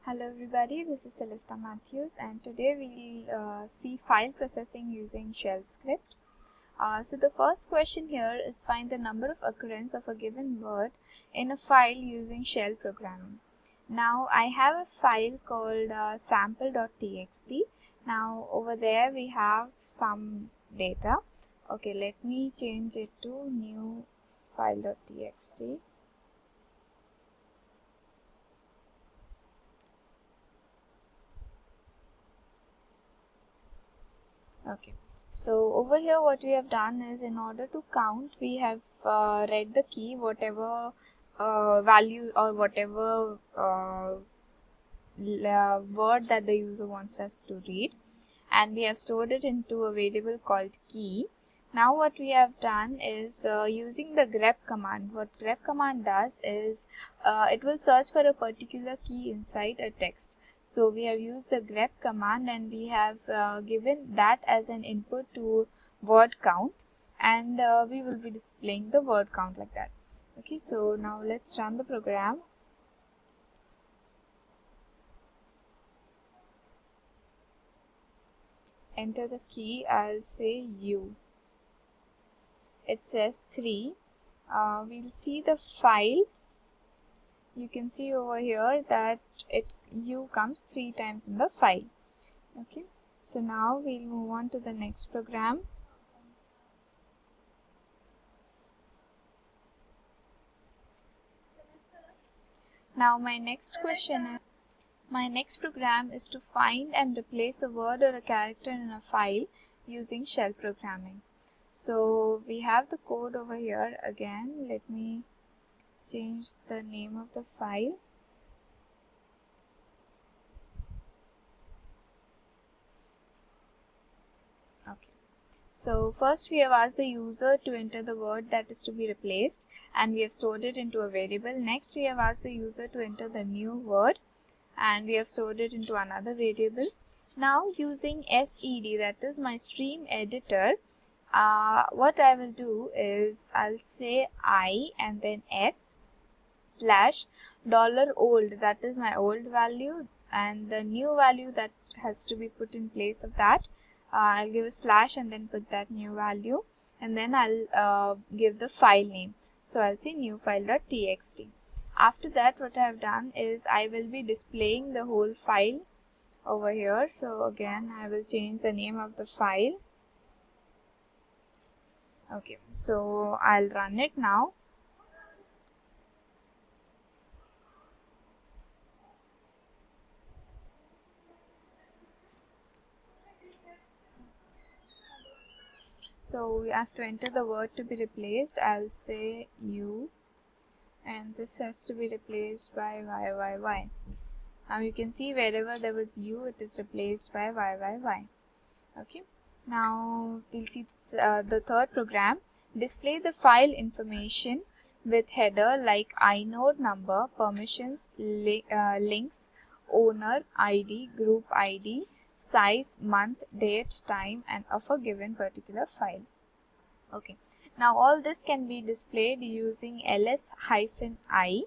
Hello everybody, this is Celesta Matthews and today we'll see file processing using shell script. So the first question here is find the number of occurrence of a given word in a file using shell programming. Now I have a file called sample.txt. Now over there we have some data. Okay, let me change it to new file.txt. Okay, so over here what we have done is, in order to count, we have read the key, whatever value or whatever word that the user wants us to read, and we have stored it into a variable called key. Now what we have done is using the grep command. What grep command does is it will search for a particular key inside a text. So we have used the grep command and we have given that as an input to word count, and we will be displaying the word count like that. Okay, so now let's run the program. Enter the key. I'll say U. It says 3. We'll see the file. You can see over here that U comes 3 times in the file. Okay, so now we'll move on to the next program. Now my next program is to find and replace a word or a character in a file using shell programming. So we have the code over here. Again, let me change the name of the file. Okay, so first we have asked the user to enter the word that is to be replaced, and we have stored it into a variable. Next we have asked the user to enter the new word, and we have stored it into another variable. Now using SED, that is my stream editor, what I will do is I'll say I and then S slash $old, that is my old value, and the new value that has to be put in place of that, I'll give a slash and then put that new value, and then I'll give the file name. So I'll say new file.txt. After that, what I have done is I will be displaying the whole file over here. So again, I will change the name of the file. Okay, so I'll run it now. So we have to enter the word to be replaced. I'll say U, and this has to be replaced by YYY. Now you can see wherever there was U, it is replaced by YYY. Okay, now we'll see the third program. Display the file information with header like inode number, permissions, links, owner, ID, group ID, size, month, date, time, and of a given particular file. Okay, now all this can be displayed using ls-i.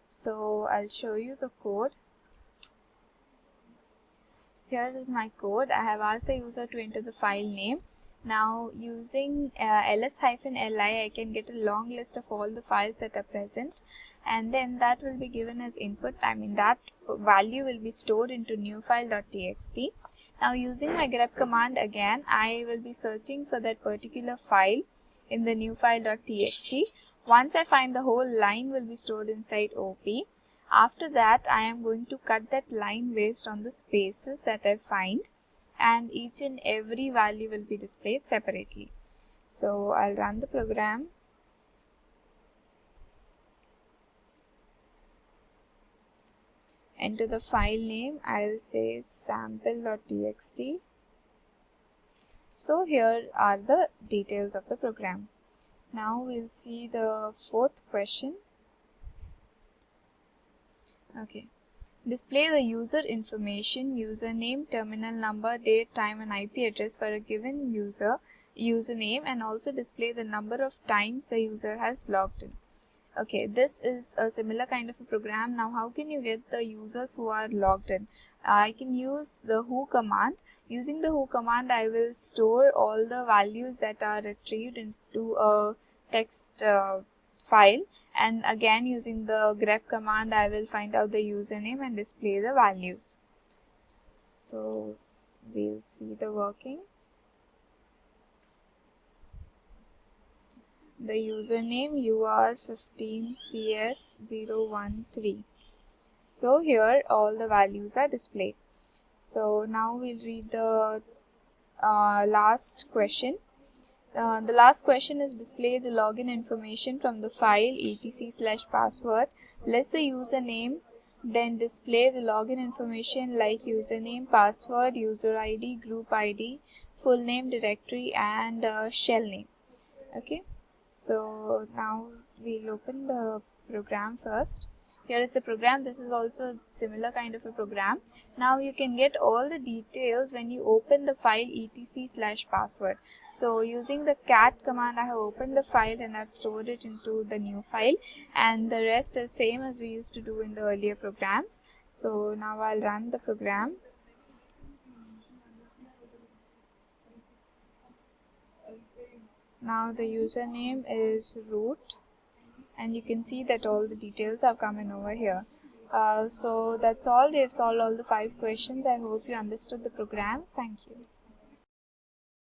So I'll show you the code. Here is my code. I have asked the user to enter the file name. Now using ls-li, I can get a long list of all the files that are present, and then that will be given as input. I mean, that value will be stored into new file.txt. Now using my grep command, again I will be searching for that particular file in the new file.txt. Once I find, the whole line will be stored inside OP. After that, I am going to cut that line based on the spaces that I find, and each and every value will be displayed separately. So I'll run the program. Enter the file name. I'll say sample.txt. So here are the details of the program. Now we'll see the fourth question. Okay. Display the user information, username, terminal number, date, time, and IP address for a given username, and also display the number of times the user has logged in. Okay, this is a similar kind of a program. Now how can you get the users who are logged in? I can use the who command. Using the who command, I will store all the values that are retrieved into a text file, and again using the grep command, I will find out the username and display the values. So we'll see the working. The username UR15CS013. So here all the values are displayed. So now we'll read the last question. The last question is display the login information from the file etc/password less the username, then display the login information like username, password, user ID, group ID, full name, directory, and shell name. Okay, so now we'll open the program first. Here is the program. This is also similar kind of a program. Now you can get all the details when you open the file etc/password. So using the cat command, I have opened the file and I've stored it into the new file, and the rest is same as we used to do in the earlier programs. So now I'll run the program. Now the username is root, and you can see that all the details have come in over here. So that's all. We have solved all the 5 questions. I hope you understood the programs. Thank you.